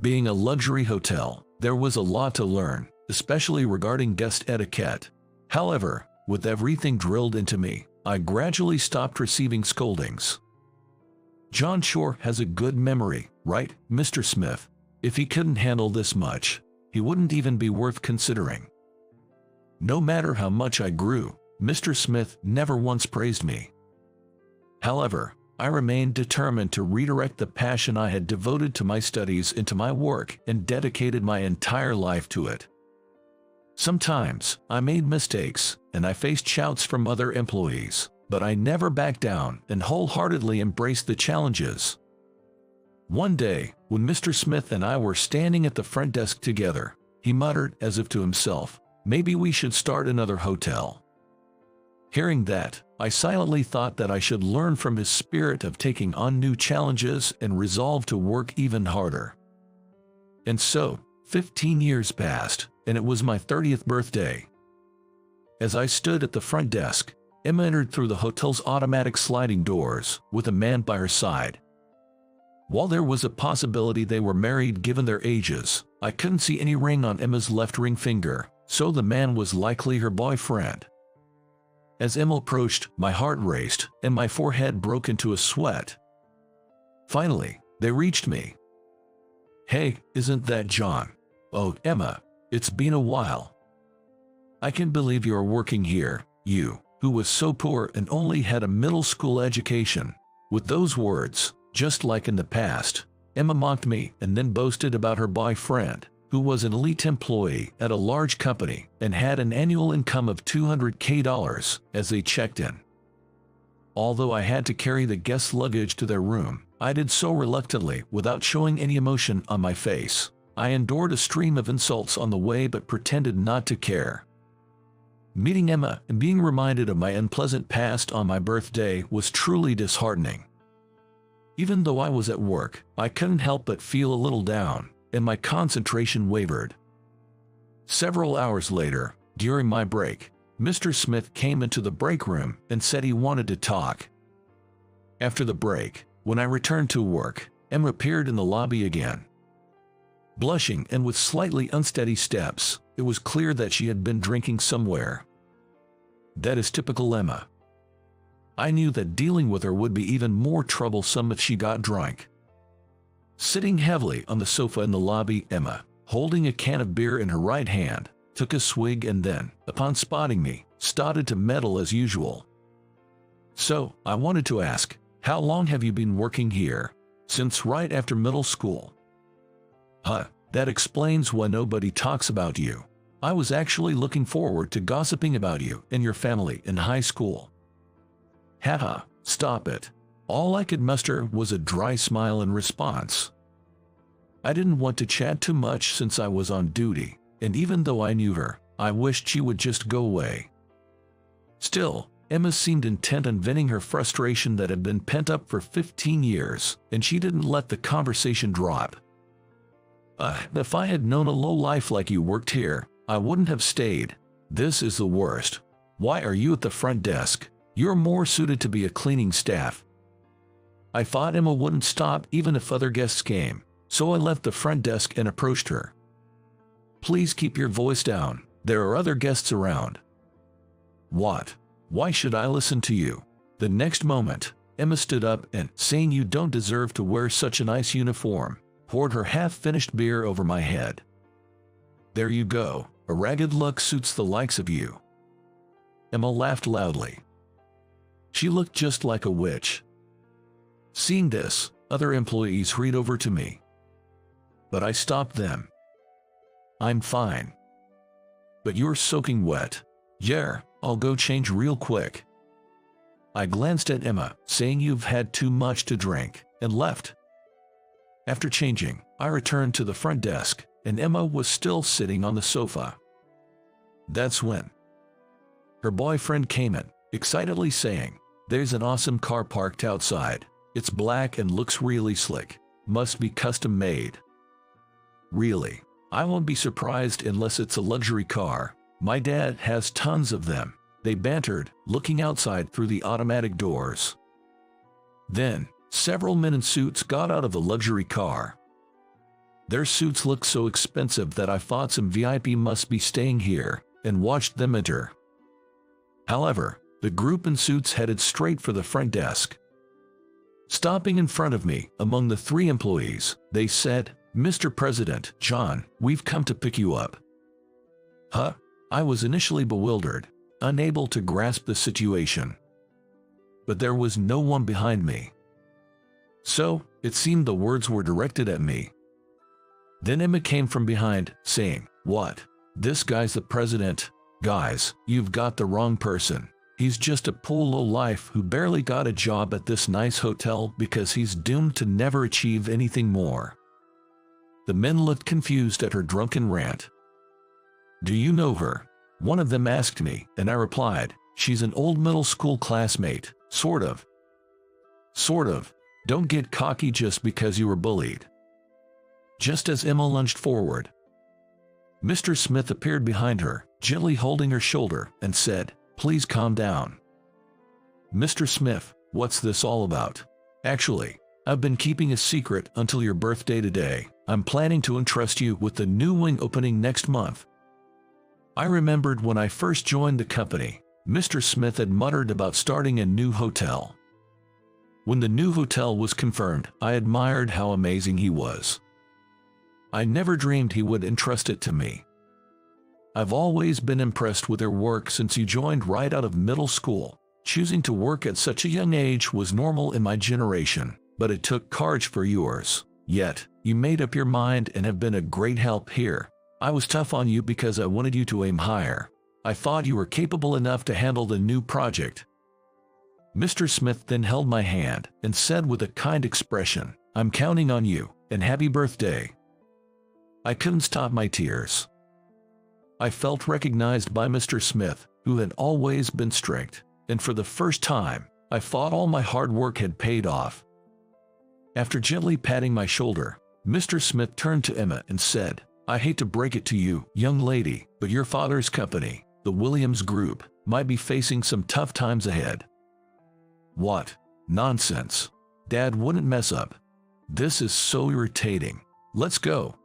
Being a luxury hotel, there was a lot to learn, especially regarding guest etiquette. However, with everything drilled into me, I gradually stopped receiving scoldings. "John sure has a good memory, right, Mr. Smith? If he couldn't handle this much, he wouldn't even be worth considering." No matter how much I grew, Mr. Smith never once praised me. However, I remained determined to redirect the passion I had devoted to my studies into my work and dedicated my entire life to it. Sometimes, I made mistakes, and I faced shouts from other employees, but I never backed down and wholeheartedly embraced the challenges. One day, when Mr. Smith and I were standing at the front desk together, he muttered as if to himself, "Maybe we should start another hotel." Hearing that, I silently thought that I should learn from his spirit of taking on new challenges and resolved to work even harder. And so, 15 years passed, and it was my 30th birthday. As I stood at the front desk, Emma entered through the hotel's automatic sliding doors, with a man by her side. While there was a possibility they were married given their ages, I couldn't see any ring on Emma's left ring finger, so the man was likely her boyfriend. As Emma approached, my heart raced, and my forehead broke into a sweat. Finally, they reached me. "Hey, isn't that John?" "Oh, Emma, it's been a while. I can't believe you're working here, you, who was so poor and only had a middle school education." With those words, just like in the past, Emma mocked me and then boasted about her boyfriend, who was an elite employee at a large company and had an annual income of $200,000 as they checked in. Although I had to carry the guest luggage to their room, I did so reluctantly, without showing any emotion on my face. I endured a stream of insults on the way but pretended not to care. Meeting Emma and being reminded of my unpleasant past on my birthday was truly disheartening. Even though I was at work, I couldn't help but feel a little down, and my concentration wavered. Several hours later, during my break, Mr. Smith came into the break room and said he wanted to talk. After the break, when I returned to work, Emma appeared in the lobby again. Blushing and with slightly unsteady steps, it was clear that she had been drinking somewhere. That is typical Emma. I knew that dealing with her would be even more troublesome if she got drunk. Sitting heavily on the sofa in the lobby, Emma, holding a can of beer in her right hand, took a swig and then, upon spotting me, started to meddle as usual. "So, I wanted to ask, how long have you been working here?" "Since right after middle school." "Huh, that explains why nobody talks about you. I was actually looking forward to gossiping about you and your family in high school." "Haha, stop it." All I could muster was a dry smile in response. I didn't want to chat too much since I was on duty, and even though I knew her, I wished she would just go away. Still, Emma seemed intent on venting her frustration that had been pent up for 15 years, and she didn't let the conversation drop. If I had known a lowlife like you worked here, I wouldn't have stayed. This is the worst. Why are you at the front desk? You're more suited to be a cleaning staff." I thought Emma wouldn't stop even if other guests came, so I left the front desk and approached her. "Please keep your voice down. There are other guests around." "What? Why should I listen to you?" The next moment, Emma stood up and, saying "You don't deserve to wear such a nice uniform," poured her half-finished beer over my head. "There you go. A ragged look suits the likes of you." Emma laughed loudly. She looked just like a witch. Seeing this, other employees hurried over to me. But I stopped them. "I'm fine." "But you're soaking wet." "Yeah, I'll go change real quick." I glanced at Emma, saying "You've had too much to drink," and left. After changing, I returned to the front desk, and Emma was still sitting on the sofa. That's when her boyfriend came in, excitedly saying, "There's an awesome car parked outside. It's black and looks really slick. Must be custom made." "Really? I won't be surprised unless it's a luxury car. My dad has tons of them." They bantered, looking outside through the automatic doors. Then, several men in suits got out of the luxury car. Their suits looked so expensive that I thought some VIP must be staying here, and watched them enter. However, the group in suits headed straight for the front desk. Stopping in front of me, among the 3 employees, they said, "Mr. President, John, we've come to pick you up." Huh? I was initially bewildered, unable to grasp the situation. But there was no one behind me. So, it seemed the words were directed at me. Then Emma came from behind, saying, "What? This guy's the president? Guys, you've got the wrong person. He's just a poor lowlife who barely got a job at this nice hotel because he's doomed to never achieve anything more." The men looked confused at her drunken rant. "Do you know her?" one of them asked me, and I replied, "She's an old middle school classmate, sort of." "Sort of. Don't get cocky just because you were bullied." Just as Emma lunged forward, Mr. Smith appeared behind her, gently holding her shoulder, and said, "Please calm down." "Mr. Smith, what's this all about?" "Actually, I've been keeping a secret until your birthday today. I'm planning to entrust you with the new wing opening next month." I remembered when I first joined the company, Mr. Smith had muttered about starting a new hotel. When the new hotel was confirmed, I admired how amazing he was. I never dreamed he would entrust it to me. I've always been impressed with your work since you joined right out of middle school. Choosing to work at such a young age was normal in my generation, but it took courage for yours. Yet, you made up your mind and have been a great help here. I was tough on you because I wanted you to aim higher. I thought you were capable enough to handle the new project. Mr. Smith then held my hand and said with a kind expression, "I'm counting on you, and happy birthday." I couldn't stop my tears. I felt recognized by Mr. Smith, who had always been strict, and for the first time, I thought all my hard work had paid off. After gently patting my shoulder, Mr. Smith turned to Emma and said, "I hate to break it to you, young lady, but your father's company, the Williams Group, might be facing some tough times ahead." What? Nonsense. Dad wouldn't mess up. This is so irritating. Let's go.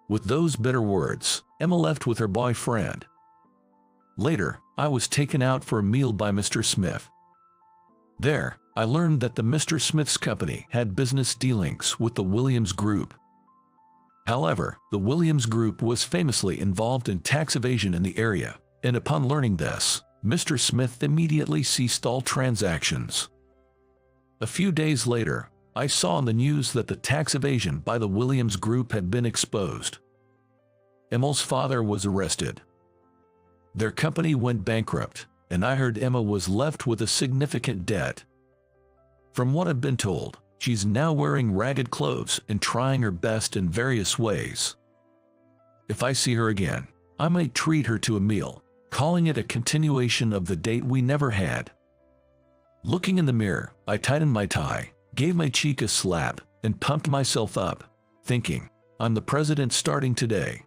With those bitter words, Emma left with her boyfriend. Later, I was taken out for a meal by Mr. Smith. There, I learned that the Mr. Smith's company had business dealings with the Williams Group. However, the Williams Group was famously involved in tax evasion in the area, and upon learning this, Mr. Smith immediately ceased all transactions. A few days later, I saw on the news that the tax evasion by the Williams Group had been exposed. Emma's father was arrested. Their company went bankrupt, and I heard Emma was left with a significant debt. From what I've been told, she's now wearing ragged clothes and trying her best in various ways. If I see her again, I might treat her to a meal, calling it a continuation of the date we never had. Looking in the mirror, I tightened my tie, gave my cheek a slap, and pumped myself up, thinking, I'm the president starting today.